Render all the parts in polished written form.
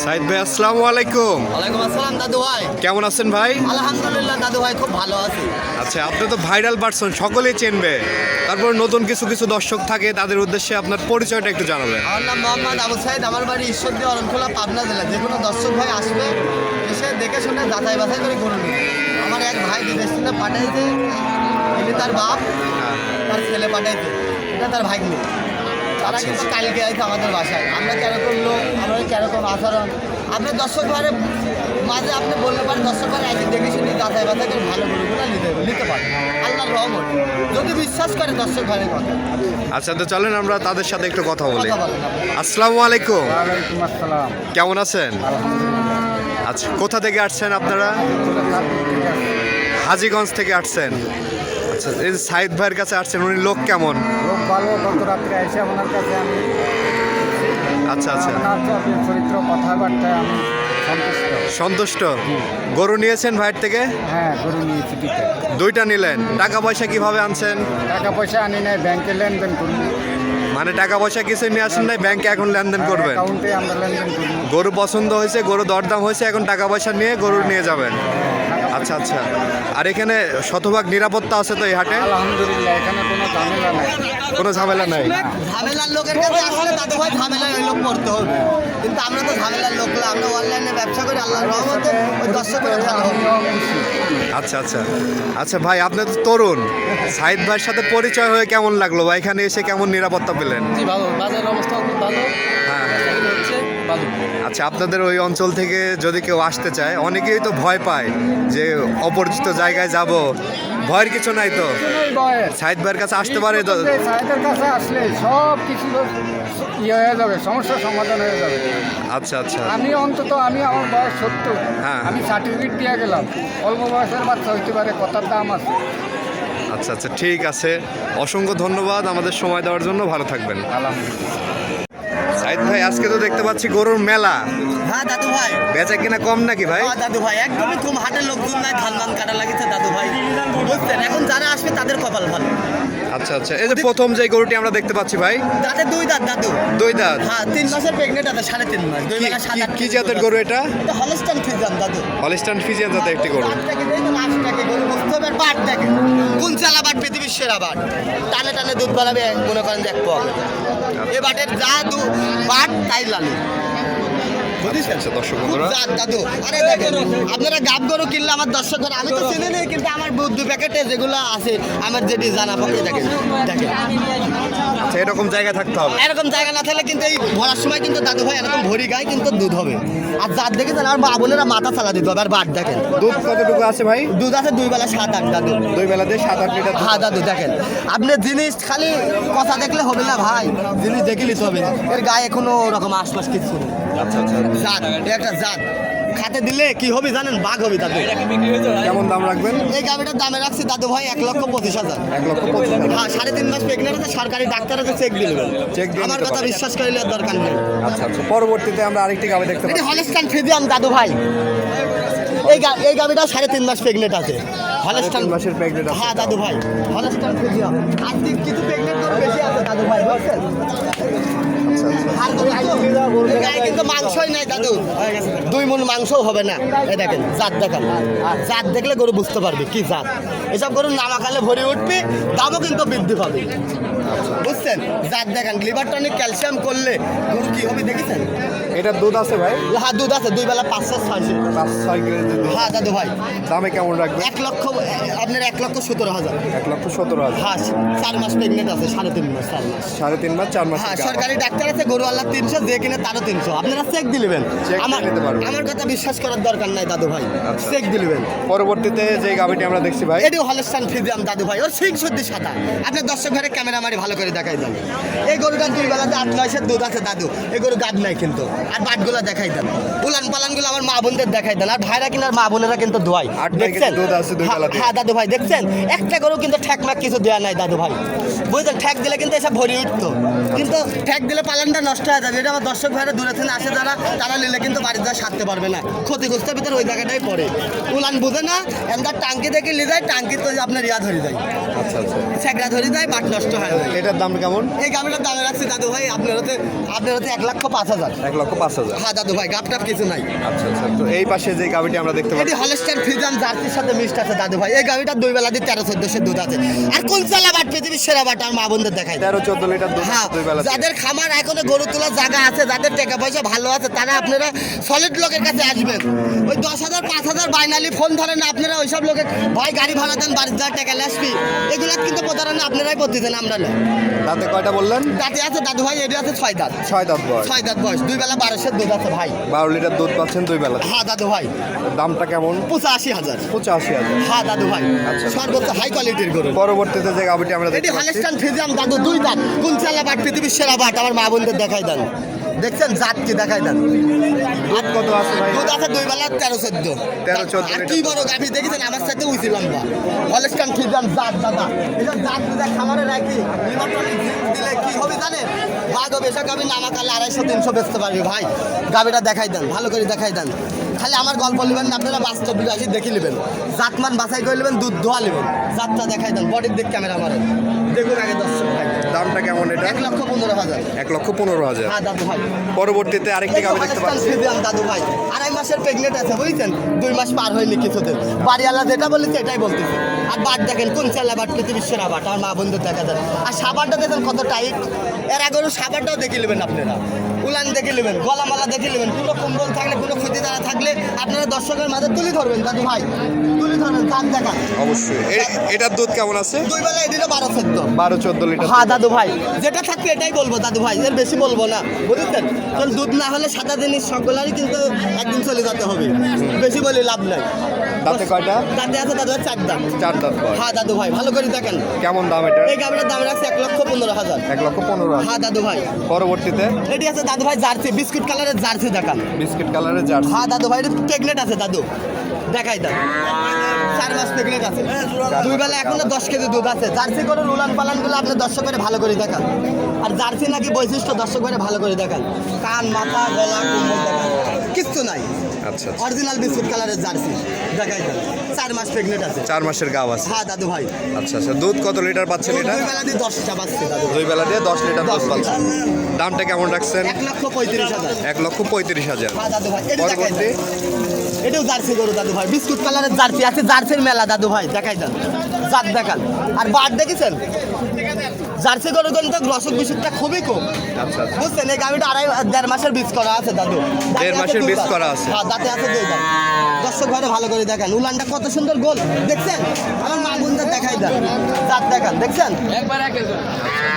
সাইদ ভাই আসসালামু আলাইকুম। ওয়ালাইকুম আসসালাম দাদু ভাই। কেমন আছেন ভাই? আলহামদুলিল্লাহ দাদু ভাই, খুব ভালো আছি। আচ্ছা, আপনি তো ভাইরাল পারসন, সকলেই চিনবে। তারপর নতুন কিছু কিছু দর্শক থাকে, তাদের উদ্দেশ্যে আপনার পরিচয়টা একটু জানাবেন। আমার নাম মোহাম্মদ আবু সাইদ, আমার বাড়ি ঈশ্বরদী অরণখোলা, পাবনা জেলা। যে কোনো দর্শক ভাই আসবে, এসে দেখে শুনে যাচাই বাছাই করে গরু নিবে। আমার এক ভাই বিদেশ থেকে পাঠাইছে, এটি তার বাপ, তার ছেলে পাঠাইছে, এটা তার ভাগ্নি। তারা কিন্তু কালকে আইছে আমাদের বাসায়। আমরা কেরকম লোক, আমাদের কেরকম আচরণ, আপনার দর্শক ভাইয়ের মাঝে আপনি বলতে পারেন। দর্শক ভাই একদিন দেখে শুনে যাচাই বাছাই করে ভালো গরুগুলো নিতে পারে, আল্লাহর রহমত, যদি বিশ্বাস করে দর্শক ভাইয়ের কথা। আচ্ছা, তো চলেন আমরা তাদের সাথে একটু কথা বলি। কথা বলেন আপনি। আসসালামু আলাইকুম। ওয়ালাইকুম আসসালাম। কেমন আছেন? আলহামদুলিল্লাহ। আচ্ছা, কোথা থেকে আসছেন আপনারা? হাজীগঞ্জ থেকে আসছেন। আচ্ছা, এই যে সাইদ ভাইয়ের কাছে আসছেন, উনি লোক কেমন? লোক ভালো। গত রাত্রে এসে আপনার কাছে আমি আচ্ছা আচ্ছা, আপনার চরিত্র কথাবার্তায় আমি সন্তুষ্ট। সন্তুষ্ট। গরু নিয়েছেন ভাইয়ের থেকে? হ্যাঁ, গরু নিয়েছি দুইটা। দুইটা নিলেন। টাকা পয়সা কিভাবে আনছেন? টাকা পয়সা আনি নাই, ব্যাংকে লেনদেন করি। মানে টাকা পয়সা কিছু নিয়ে আসেন নাই, ব্যাংকে এখন লেনদেন করবেন? অ্যাকাউন্টে আমরা লেনদেন করি। গরু পছন্দ হয়েছে, গরু দরদাম হয়েছে, এখন টাকা পয়সা নিয়ে গরু নিয়ে যাবেন। আচ্ছা আচ্ছা, আর এখানে শতভাগ নিরাপত্তা আছে তো এই হাটে? আলহামদুলিল্লাহ, এখানে কোনো ঝামেলা নাই। কোনো ঝামেলা নাই। ঝামেলার লোকের কাছে আসলে দাদু ভাই ঝামেলায় ওই লোক পড়তে হবে, কিন্তু আমরা তো ঝামেলার লোক না। আমরা অনলাইনে ব্যবসা করি, আল্লাহর রহমতে ওই দর্শকের ভালো হবে। আচ্ছা আচ্ছা আচ্ছা ভাই, আপনি তো তরুণ, সাইদ ভাইয়ের সাথে পরিচয় হয়ে কেমন লাগলো বা এখানে এসে কেমন নিরাপত্তা পেলেন? জি ভালো, বাজারের অবস্থা খুব ভালো। হ্যাঁ, হচ্ছে ভালো। আচ্ছা, আপনাদের ওই অঞ্চল থেকে যদি কেউ আসতে চায়, অনেকেই তো ভয় পায় যে অপরিচিত জায়গায় যাব, ভয়ের কিছু নাই তো? সাইদ ভাইয়ের কাছে আসতে পারে তো? সাহেবের কাছে আসলে সব কিছু ইয়ে হয়ে যাবে, সমস্যার সমাধান হয়ে যাবে। আচ্ছা আচ্ছা, আমি অন্তত আমার বয়স 70, হ্যাঁ। আমি সার্টিফিকেট দিয়ে গেলাম। অল্প বয়সের বাচ্চা হইতে পারে, কথার দাম আছে। আচ্ছা আচ্ছা, ঠিক আছে। অসংখ্য ধন্যবাদ আমাদের সময় দেওয়ার জন্য। ভালো থাকবেন। আলহামদুলিল্লাহ। সাইদ ভাই, আজকে তো দেখতে পাচ্ছি গরুর মেলা, হ্যাঁ দাদু ভাই। বেচা কিনা কম নাকি ভাই? হ্যাঁ দাদু ভাই, একদমই কম। হাটের লোকজন নাই, ধান মান কাটা লাগিছে দাদু ভাই, বুঝছেন? এখন যারা আসবে তাদের কপাল ভালো। আচ্ছা আচ্ছা, এই যে প্রথম যে গরুটি আমরা দেখতে পাচ্ছি ভাই, তাদের দুই দাঁত দাদু। দুই দাঁত। হ্যাঁ, 3 মাসের প্রেগনেন্ট আছে, 3.5 মাস। দুই বেলা সাত আট কি জাতের গরু এটা? এটা হলস্টাইন ফ্রিজিয়ান দাদু। হলিস্টাইন ফ্রিজিয়ান জাতের একটি গরু। বাটটাকে দেখুন, আশটাকে গরু বুঝতে হবে। আর বাট দেখে কোন চালা বাট, পৃথিবীর সেরা বাট। টানে টানে দুধ বাড়াবে, মনে করেন যে এক পক। এ বাটের যা বাট তাই লালু। আচ্ছা দর্শক খুব বন্ধুরা, জাত দাদু। আরে দেখেন, আপনারা গাব গরু কিনলে আমার দর্শকরা, আমি তো চিনি নেই, কিন্তু আমার দু প্যাকেটে যেগুলো আছে, আমার যেটি জানা পক্ষে দেখেন দেখেন। আচ্ছা, এরকম জায়গায় থাকতে হবে। এরকম জায়গা না থাকলে কিন্তু এই ভরার সময় কিন্তু দাদু ভাই এরকম ভরি গায়ে কিন্তু দুধ হবে। আর জাত দেখেছেন, আর মা বোনেরা মাথা চালা দিতে হবে। আর বাট দেখেন, দুধ কতটুকু আছে ভাই? দুধ আছে দুই বেলা 7-8 দাদু। দুই বেলাতে 7-8 লিটার। হ্যাঁ দাদু দেখেন, আপনি জিনিস খালি কথা দেখলে হবে না ভাই, জিনিস দেখে নিতে হবে। এর গায়ে কোনো রকম আশপাশ কিছু নেই। আচ্ছা আচ্ছা, জাত, এটা একটা জাত। খাতে দিলে কি হবে জানেন? বাঘ হবে দাদু। কেমন দাম রাখবেন? এই গাভিটার দামে রাখছি দাদু ভাই 1,25,000। 1,25,000। হ্যাঁ, 3.5 মাস প্রেগনেন্ট আছে, সরকারি ডাক্তার আছে, চেক দিয়ে নেবেন। চেক দিয়ে আমার নিতে কথা পারবেন। বিশ্বাস করলে আর দরকার নেই। আচ্ছা আচ্ছা, পরবর্তীতে আমরা আরেকটি গাভি দেখতে এটি পাচ্ছি। হলস্টাইন ফ্রিজিয়ান দাদু ভাই। এই গাভিটা 3.5 মাস প্রেগনেন্ট আছে। হলস্টাইন 3 মাসের pregnant আছে। হ্যাঁ দাদু ভাই, হলস্টাইন ফ্রিজিয়ান। আজকে কিছু প্রেগনেন্ট গরু বেশি আছে দাদু ভাই, বুঝছেন? আর এই গায়ে কিন্তু মাংসই নাই দাদু, 2 মণ মাংসও হবে না। এই দেখেন জাত দেখেন, জাত দেখলে গরু বুঝতে পারবে কি জাত। এসব গরু নামাকালে ভরে উঠবে, দামও কিন্তু বৃদ্ধি পাবে, বুঝছেন? জাত দেখেন, লিভার টনিক ক্যালসিয়াম করলে গরু কি হবে দেখেছেন? এটার দুধ আছে ভাই? হ্যাঁ দুধ আছে, 2 বেলা 5-6 5-6 কেজি দুধ। হ্যাঁ দাদু ভাই, দামে কেমন রাখবেন? 1 লক্ষ, আপনার 1,17,000। 1,17,000। হ্যাঁ, 4 মাস প্রেগনেন্ট আছে, 3.5 মাস, 4 মাস। 3.5 মাস, 4 মাস। হ্যাঁ, সরকারি ডাক্তার আছে, গরু আল্লাহ 300, যে কিনে তারও 300। আপনারা চেক দিলেন। চেক নিতে পারবেন। আমার কথা বিশ্বাস করার দরকার নাই দাদু ভাই, আচ্ছা। চেক দিলেন। পরবর্তীতে যে গাভিটি আমরা দেখছি ভাই, এটিও হলস্টাইন ফ্রিজিয়ান দাদু ভাই, ওর সিং সর্দি সাদা। আপনার দর্শক ঘরে ক্যামেরা মারি ভালো করে দেখাই দেন। এই গরুটার 2 বেলাতে 8-9 দুধ আছে দাদু। এই গরু গাব নাই কিন্তু। আর বাটগুলো দেখাই দেন, উলান পালানগুলো আমার মা বোনদের দেখাই দেন। আর ভাইরা কিনার মা বোনেরা কিন্তু দোয়াই, 8-9 কেজি দেখছেন? দুধ আছে 2 বেলাতে। হ্যাঁ দাদু ভাই দেখছেন, একটা গরু কিন্তু ঠেকমাক কিছু দেওয়া নাই দাদু ভাই। বুঝলেন, ঠ্যাক দিলে কিন্তু এসব ভরি উঠতো, কিন্তু ঠ্যাক দিলে পালনটা নষ্ট হয়ে যাবে। এটা আমার দর্শক ভাইরা দূরে থেকে আসে যারা, তারা নিলে কিন্তু বাড়িতে যা সারতে পারবে না, ক্ষতিগ্রস্তের ভিতরে ওই জায়গাটাই পড়ে। উলান বুঝে না, এমন টাঙ্কি দেখে নিয়ে যায়, টাঙ্কি তো আপনার ইয়া ধরে যায়, আচ্ছা আচ্ছা, ছ্যাঁকড়া ধরে যায়, বাট নষ্ট হয়ে যায়। এটার দাম কেমন? এই গাভিটার দামে রাখছি দাদু ভাই আপনার হতে 1,05,000। 1,05,000। হ্যাঁ দাদু ভাই, গাপটাপ কিছু নাই। আচ্ছা আচ্ছা, তো এই পাশে যে গাভিটি আমরা দেখতে পাচ্ছি এটি হলস্টাইন ফ্রিজিয়ান জার্সির সাথে মিক্সড আছে দাদু ভাই। এই গাভিটার 2 বেলা দিয়ে 13-14 দুধ আছে। আর কোন চালা বাট পৃথিবীর সেরা বাট আর মা বোনদের দেখাই। 13-14 লিটার দুধ হ্যাঁ, 2 বেলা। যাদের খামার এখনো গরু তোলার জায়গা আছে, যাদের টাকা পয়সা ভালো আছে, তারা আপনারা সলিড লোকের কাছে আসবেন। ওই 10,000 5,000 বাইনালি ফোন ধরেন না আপনারা, ওইসব লোকে ভাই গাড়ি ভাড়া দেন, বাড়ির যাওয়ার টাকা আসবি, এগুলা কিন্তু প্রতারণা আপনারাই করতেছেন, আমরা না। দাঁতে কয়টা বললেন? দাঁতে আছে দাদু ভাই, এটি আছে 6 দাঁত। 6 দাঁত বয়স। 6 দাঁত বয়স, 2 বেলা 1200 দুধ আছে ভাই। 12 লিটার দুধ পাচ্ছেন 2 বেলা। হ্যাঁ দাদু ভাই, দামটা কেমন? 85,000। 85,000। হ্যাঁ দাদু ভাই, আচ্ছা। সর্বোচ্চ হাই কোয়ালিটির গরু। পরবর্তীতে যে গাভিটি আমরা এটি দেখতে পাচ্ছি হলস্টাইন ফ্রিজিয়ান দাদু, 2 দাঁত, কোন চালা বাট পৃথিবীর সেরা বাট, আমার মা বোনদের দেখাই দেন। দেখছেন জাত কি দেখাই দেন। দুধ কত আছে ভাই? দুধ আছে 2 বেলা 13-14। 13-14 আর কি বড় গাভি দেখেছেন, আমার সাথে উঁচি লম্বা। হলস্টাইন ফ্রিজিয়ান জাত দাদা, এটা জাত দিদা খামারে রাখি নিমন্ত্রণ দিলে কি হবে জানেন? বাঘ বেশা গাভি নামাকালে 250-300 বেচতে পারবি ভাই। গাভিটা দেখাই দেন, ভালো করে দেখাই দেন। খালি আমার গল্প নেবেন না, আপনারা বাস্তব আসি দেখে নেবেন, জাতমান বাছাই করে নেবেন, দুধ ধোয়া নেবেন, জাতটা দেখাই দেন, বডির দিক ক্যামেরা মারেন, দেখুন আগে দর্শক ভাই। দামটা কেমন এটা? 1,15,000। 1,15,000। হ্যাঁ দাদু ভাই, পরবর্তীতে আরেকটি গাভি দেখতে পাচ্ছি। দাদু ভাই 2.5 মাসের প্রেগনেন্ট আছে বুঝছেন, 2 মাস পার হয়নি কিছুদিন। বাড়িওয়ালা যেটা বলেছে এটাই বলতেছে। আর বাট দেখেন কোন চালা বাট, পৃথিবীর সেরা বাট, আর মা বন্ধু দেখা যায়। আর সাবারটা দেখেন কত টাইট, এর আগে সাবারটাও দেখে নেবেন আপনারা, উলান দেখে নেবেন, গলামালা দেখে নেবেন, কোনো কম্বল থাকলে, কোনো ক্ষতি দ্বারা থাকলে আপনারা দর্শকের মাঝে তুলে ধরবেন দাদু ভাই, তুলে ধরবেন, কান দেখান। অবশ্যই। এটার দুধ কেমন আছে? 2 বেলা এদিকে 12-14। 12-14 লিটার। হ্যাঁ দাদু ভাই, যেটা থাকবে এটাই বলবো দাদু ভাই, এর বেশি বলবো না, বুঝেছেন? কারণ দুধ না হলে সাদা জিনিস সকলেরই কিন্তু একদিন চলে যেতে হবে, বেশি বলে লাভ নাই। দাঁতে কয়টা? দাঁতে আছে দাদু ভাই 4 দাঁত। 4 দাঁত বয়স। হ্যাঁ দাদু ভাই, ভালো করে দেখেন। কেমন দাম এটা? এই গাভিটার দাম রাখছে 1,15,000। 1,15,000। হ্যাঁ দাদু ভাই, পরবর্তীতে এটি আছে দাদু ভাই জার্সি, বিস্কুট কালারের জার্সি দেখান। বিস্কিট কালারের জার্সি। হ্যাঁ দাদু ভাই, এটা প্রেগনেন্ট আছে দাদু, দেখাই দেন, 4 মাস প্রেগনেন্ট আছে, 2 বেলা এখনো 10 কেজি দুধ আছে। জার্সি করে উলান পালানগুলো আপনি দর্শকের ভালো করে দেখান। আর জার্সি নাকি বৈশিষ্ট্য দর্শকের ভালো করে দেখান, কান, মাথা, গলা, কুম্বল দেখান, কিচ্ছু নাই, আচ্ছা আচ্ছা। অরিজিনাল বিস্কুট কালারের জার্সি দেখাই দেন, 4 মাস প্রেগনেন্ট আছে। 4 মাসের গাভ আছে। হ্যাঁ দাদু ভাই, আচ্ছা আচ্ছা। দুধ কত লিটার পাচ্ছেন এটা? 2 বেলা দিয়ে 10টা পাচ্ছে দাদু। 2 বেলা দিয়ে 10 লিটার দুধ 10 পাচ্ছেন। দামটা কেমন রাখছেন? 1,35,000। 1,35,000। হ্যাঁ দাদু ভাই, এটা দেখাই পরবর্তী দেন। এটাও জার্সি গরু দাদু ভাই, বিস্কুট কালারের জার্সি আছে, জার্সির মেলা দাদু ভাই, দেখাই দেন, জাত দেখান। আর বাট দেখেছেন, জার্সি গরু কিন্তু গ্রসক বিস্কুটটা খুবই কম, আচ্ছা আচ্ছা। বুঝছেন? এই গাভিটা 1.5 মাসের বীজ করা আছে দাদু। দাঁতে 1.5 আছে মাসের 2 বীজ দাঁত। করা আছে। হ্যাঁ, দাঁতে আছে 2 দাঁত। দর্শক ভাইরা ভালো করে দেখেন, উলানটা কত সুন্দর গোল, দেখছেন? আমার মা বোনদের দেখাই দেন, জাত দেখান, দেখছেন?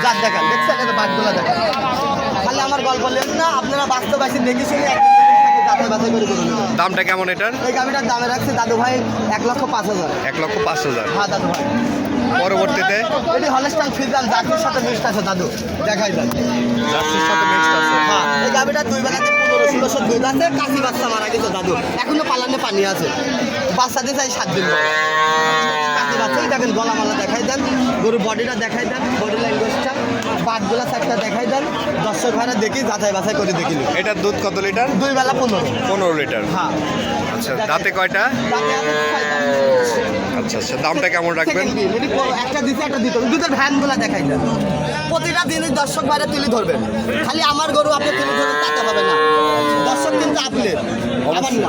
জাত দেখান, দেখছেন? এটা বাটগুলো দেখান। খালি আমার গল্প নেন না, আপনারা বাস্তবাসী দেখে শুনে একদিন যাচাই বাছাই করে করুন। দামটা কেমন এটার? এই গাভিটার দামে রাখছে দাদু ভাই 1,05,000। 1,05,000। হ্যাঁ দাদু ভাই, পরবর্তীতে এটি হলস্টাইন ফ্রিজিয়ান জার্সির সাথে মিক্সড আছে দাদু, দেখাই দেন। জার্সির সাথে মিক্সড আছে। হ্যাঁ, এই গাভিটা 2 বেলাতে 15-16 দুধ আছে, কাশি বাচ্চা মারা গেছে দাদু, এখনো পালানে পানি আছে, বাচ্চা দিয়ে চাই 7 দিন পরে। কাশি বাচ্চাই দেখেন, গলামালা দেখাই দেন, গরুর বডিটা দেখাই দেন, বডি ল্যাঙ্গুয়েজটা, বাটগুলা চারটা দেখাই দেন, দর্শক ভাইরা দেখি যাচাই বাছাই করে দেখিল। এটার দুধ কত লিটার? 2 বেলা 15। 15 লিটার। হ্যাঁ, আচ্ছা। দাঁতে কয়টা? দাঁতে আছে 6 দাঁত। আচ্ছা আচ্ছা। দামটা কেমন রাখবেন? Second bill, এটি একটা দিতে একটা দিতে হবে। দুধের ভ্যানগুলো দেখাই দেন, প্রতিটা দিনই দর্শক বাইরে তুলে ধরবেন, খালি আমার গরু আপনি তুলে ধরবেন তাতে হবে না, দর্শক কিন্তু আপনি আমার না।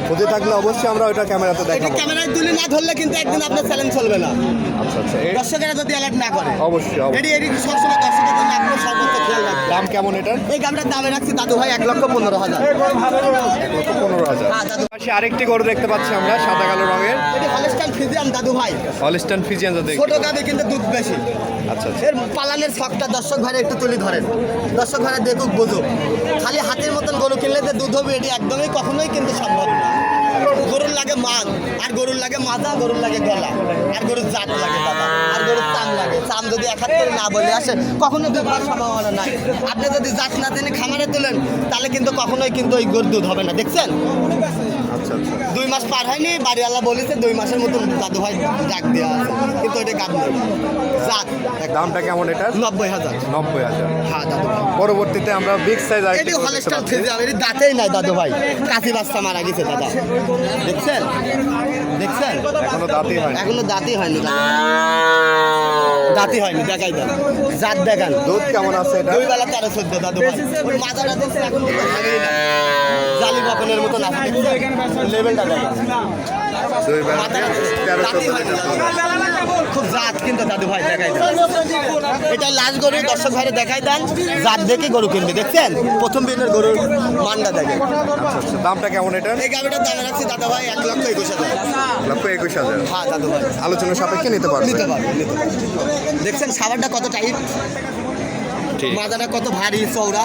খুঁজে থাকলে অবশ্যই আমরা ওইটা ক্যামেরাতে এটি দেখাবো। ক্যামেরায় তুলে না ধরলে কিন্তু একদিন আপনার চ্যালেঞ্জ চলবে না, আচ্ছা আচ্ছা। দর্শকেরা যদি অ্যালার্ট না করে। অবশ্যই অবশ্যই। এটি সবসময় দর্শকের জন্য আপনি সর্বোচ্চ খেয়াল রাখবেন। দাম কেমন এটার? এই গামটার দামে রাখছি দাদু ভাই 1,15,000। 1,15,000। হ্যাঁ দাদু, পাশে আরেকটি গরু দেখতে পাচ্ছি আমরা, সাদা কালো রঙের। এটি হলস্টাইন ফ্রিজিয়ান দাদু ভাই, হলস্টাইন ফ্রিজিয়ান জাতের। ছোট গাবে কিন্তু দুধ বেশি। আচ্ছা আচ্ছা। এর পালানের শখটা দর্শক ভাইরা একটু তুলে ধরেন, দর্শক ভাইরা দেখুক বুঝুক। খালি হাতের মতন গরু কিনলে যে দুধ হবে এটি একদমই কখনোই কিন্তু সম্ভব না। গরুর লাগে মান, আর গরুর লাগে মাজা, গরুর লাগে গলা, আর গরুর জাত লাগে দাদা, আর গরুর চাম লাগে। চাম যদি এক হাত করে না বলে আসে কখনো দুধের সম্ভাবনা নাই। আপনি যদি জাত না জেনে খামারে তোলেন তাহলে কিন্তু কখনোই কিন্তু ওই গরুর দুধ হবে না। দেখছেন আচ্ছা আচ্ছা 2 মাস পার হয়নি, বাড়িওয়ালা বলেছে 2 মাসের মতন দাদু ভাই ডাক দেওয়া আছে, কিন্তু ওইটা গাব নেই। জাত দামটা কেমন এটা? 90,000। 90,000। হ্যাঁ দাদু ভাই, পরবর্তীতে আমরা বিগ সাইজ এটি হলস্টার ফ্রিজিয়ান, এটি দাঁতেই নাই দাদু ভাই, কাশি বাচ্চা মারা গেছে দাদা। দেখছেন দেখছেন এখনো দাঁতই হয় এখনো দাঁতই হয়নি দাদা, দাঁতই হয়নি। দেখাই দেন, জাত দেখান। দুধ কেমন আছে এটা? 2 বেলা 13-14 দাদু ভাই। ওর মাথাটা দেখছেন এখন কিন্তু ভাঙেই না, জালি বকনের মতন আছে। দেখছেন লেভেলটা দেখেন, 2 বেলা মাথাটা 13-14 হয়নি লিটার দুধ। দাদু ভাই। খুব জাত কিন্তু দাদু ভাই, দেখাই দেন। এটা লাস্ট গরু, দর্শক ভাইরে দেখাই দেন, জাত দেখে গরু কিনবে। দেখছেন প্রথম দিনের গরুর মানটা দেখেন। আচ্ছা, দামটা কেমন এটা? এই গাভিটার দাম রাখছি দাদা ভাই 1,21,000। 1,21,000। হ্যাঁ দাদু ভাই, আলোচনা সাপেক্ষে নিতে পারবে। নিতে পারবে নিতে পারবে। দেখছেন সাবারটা কত টাইট, ঠিক। মাজাটা কত ভারী চওড়া।